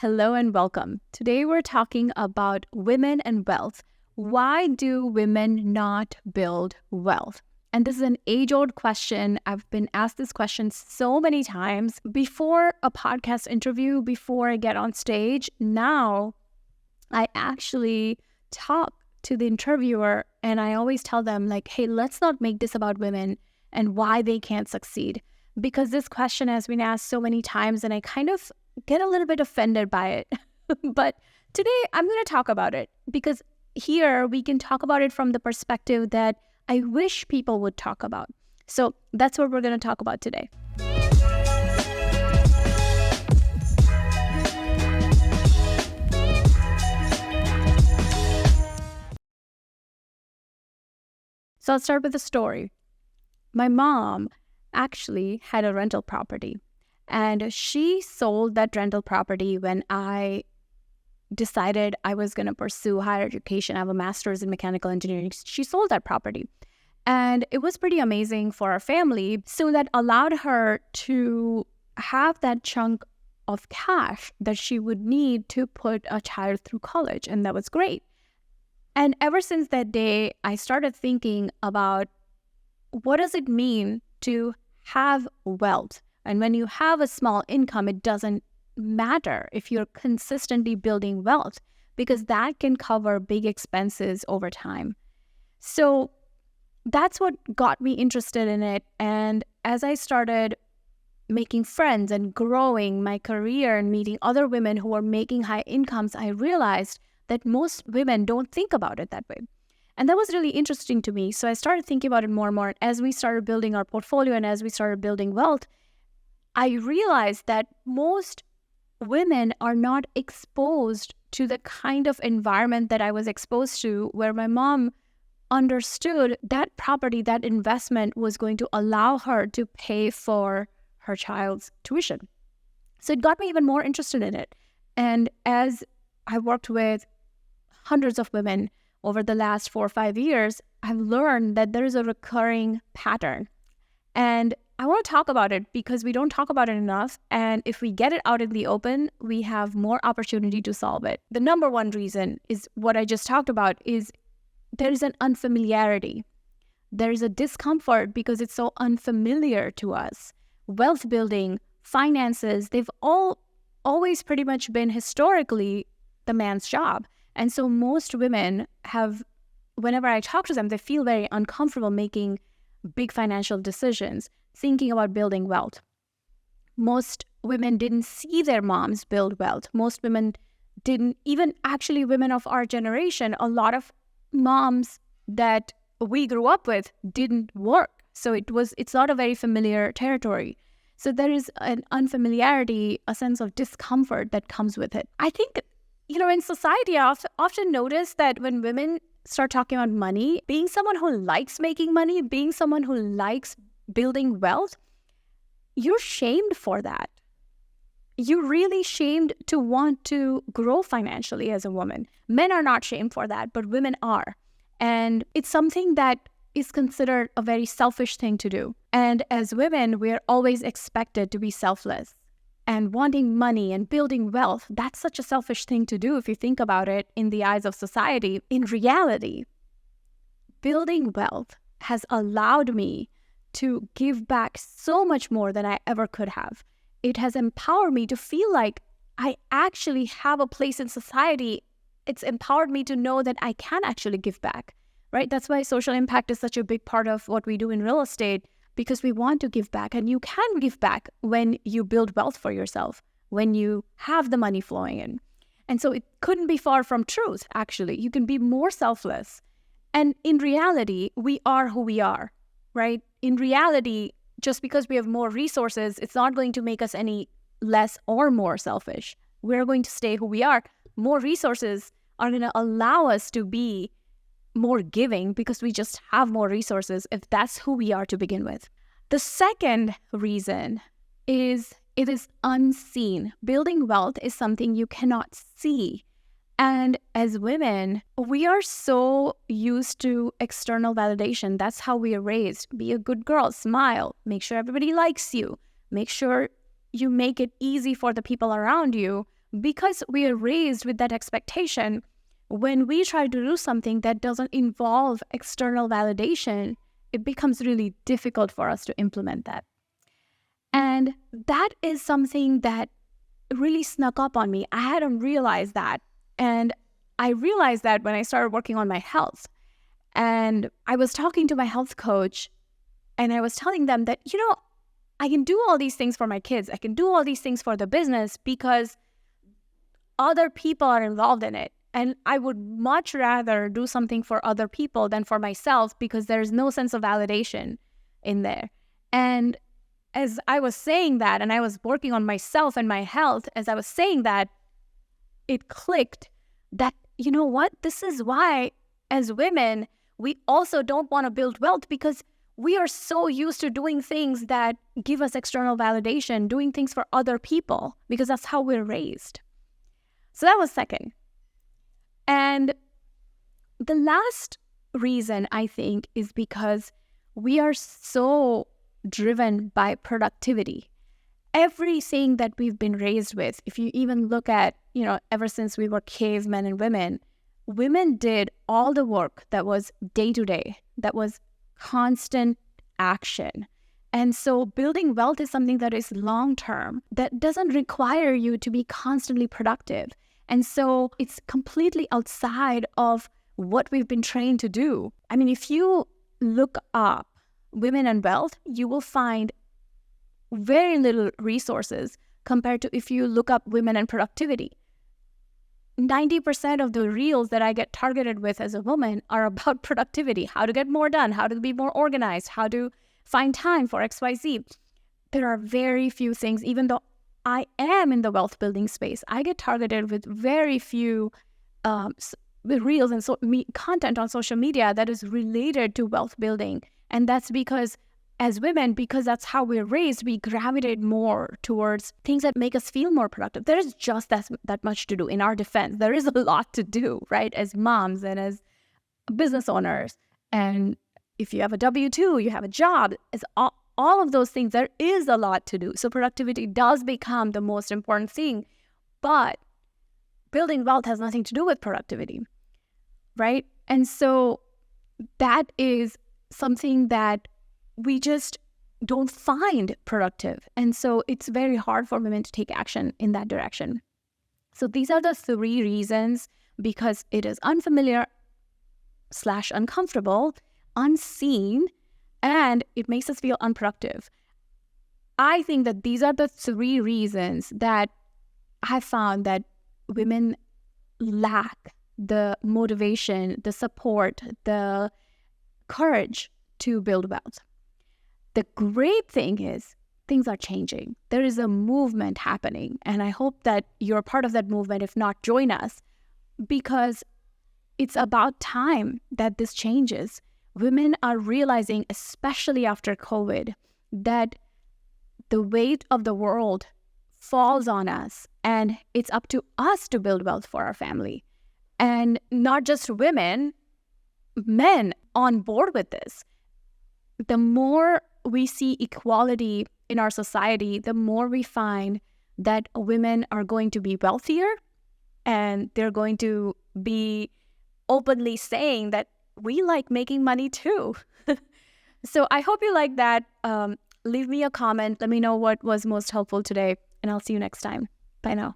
Hello and welcome. Today we're talking about women and wealth. Why do women not build wealth? And this is an age-old question. I've been asked this question so many times before a podcast interview, before I get on stage. Now I actually talk to the interviewer and I always tell them hey, let's not make this about women and why they can't succeed. Because this question has been asked so many times and I kind of get a little bit offended by it. But today I'm going to talk about it because here we can talk about it from the perspective that I wish people would talk about. So that's what we're going to talk about today. So I'll start with a story. My mom actually had a rental property. And she sold that rental property when I decided I was going to pursue higher education. I have a master's in mechanical engineering. She sold that property. And it was pretty amazing for our family. So that allowed her to have that chunk of cash that she would need to put a child through college. And that was great. And ever since that day, I started thinking about what does it mean to have wealth? And when you have a small income, it doesn't matter if you're consistently building wealth because that can cover big expenses over time. So that's what got me interested in it. And as I started making friends and growing my career and meeting other women who are making high incomes, I realized that most women don't think about it that way. And that was really interesting to me. So I started thinking about it more and more. As we started building our portfolio and as we started building wealth, I realized that most women are not exposed to the kind of environment that I was exposed to, where my mom understood that property, that investment was going to allow her to pay for her child's tuition. So it got me even more interested in it. And as I worked with hundreds of women over the last 4 or 5 years, I've learned that there is a recurring pattern. And I want to talk about it because we don't talk about it enough. And if we get it out in the open, we have more opportunity to solve it. The number one reason is what I just talked about is there is an unfamiliarity. There is a discomfort because it's so unfamiliar to us. Wealth building, finances, they've always pretty much been historically the man's job. And so most women have, whenever I talk to them, they feel very uncomfortable making big financial decisions, thinking about building wealth. Most women didn't see their moms build wealth. Most women didn't, even actually women of our generation, a lot of moms that we grew up with didn't work. So it's not a very familiar territory. So there is an unfamiliarity, a sense of discomfort that comes with it. I think, in society, I often notice that when women start talking about money, being someone who likes making money, being someone who likes building wealth, you're shamed for that. You're really shamed to want to grow financially as a woman. Men are not shamed for that, but women are. And it's something that is considered a very selfish thing to do. And as women, we're always expected to be selfless. And wanting money and building wealth, that's such a selfish thing to do if you think about it in the eyes of society. In reality, building wealth has allowed me to give back so much more than I ever could have. It has empowered me to feel like I actually have a place in society. It's empowered me to know that I can actually give back, right? That's why social impact is such a big part of what we do in real estate, because we want to give back. And you can give back when you build wealth for yourself, when you have the money flowing in. And so it couldn't be far from truth, actually. You can be more selfless. And in reality, we are who we are, right? In reality, just because we have more resources, it's not going to make us any less or more selfish. We're going to stay who we are. More resources are going to allow us to be more giving because we just have more resources if that's who we are to begin with. The second reason is it is unseen. Building wealth is something you cannot see. And as women, we are so used to external validation. That's how we are raised. Be a good girl, smile, make sure everybody likes you, make sure you make it easy for the people around you. because we are raised with that expectation, when we try to do something that doesn't involve external validation, it becomes really difficult for us to implement that. And that is something that really snuck up on me. I hadn't realized that. And I realized that when I started working on my health. And I was talking to my health coach, and I was telling them that, I can do all these things for my kids. I can do all these things for the business because other people are involved in it. And I would much rather do something for other people than for myself because there's no sense of validation in there. And as I was saying that, and I was working on myself and my health, as I was saying that, it clicked that, you know what? This is why, as women, we also don't want to build wealth, because we are so used to doing things that give us external validation, doing things for other people, because that's how we're raised. So that was second. And the last reason, I think, is because we are so driven by productivity. Everything that we've been raised with, if you even look at, ever since we were cavemen and women did all the work that was day to day, that was constant action. And so building wealth is something that is long-term, that doesn't require you to be constantly productive. And so it's completely outside of what we've been trained to do. I mean, if you look up women and wealth, you will find very little resources compared to if you look up women and productivity. 90% of the reels that I get targeted with as a woman are about productivity, how to get more done, how to be more organized, how to find time for XYZ. There are very few things, even though I am in the wealth building space, I get targeted with very few reels and content on social media that is related to wealth building. And that's because as women, because that's how we're raised, we gravitate more towards things that make us feel more productive. There is just that much to do. In our defense, there is a lot to do, right? As moms and as business owners. And if you have a W-2, you have a job, as all of those things, there is a lot to do. So productivity does become the most important thing. But building wealth has nothing to do with productivity, right? And so that is something that we just don't find productive. And so it's very hard for women to take action in that direction. So these are the three reasons, because it is unfamiliar / uncomfortable, unseen, and it makes us feel unproductive. I think that these are the three reasons that I found that women lack the motivation, the support, the courage to build wealth. The great thing is things are changing. There is a movement happening, and I hope that you're part of that movement. If not, join us, because it's about time that this changes. Women are realizing, especially after COVID, that the weight of the world falls on us, and it's up to us to build wealth for our family. And not just women, men on board with this. The more we see equality in our society, the more we find that women are going to be wealthier, and they're going to be openly saying that we like making money too. So I hope you like that. Leave me a comment. Let me know what was most helpful today, and I'll see you next time. Bye now.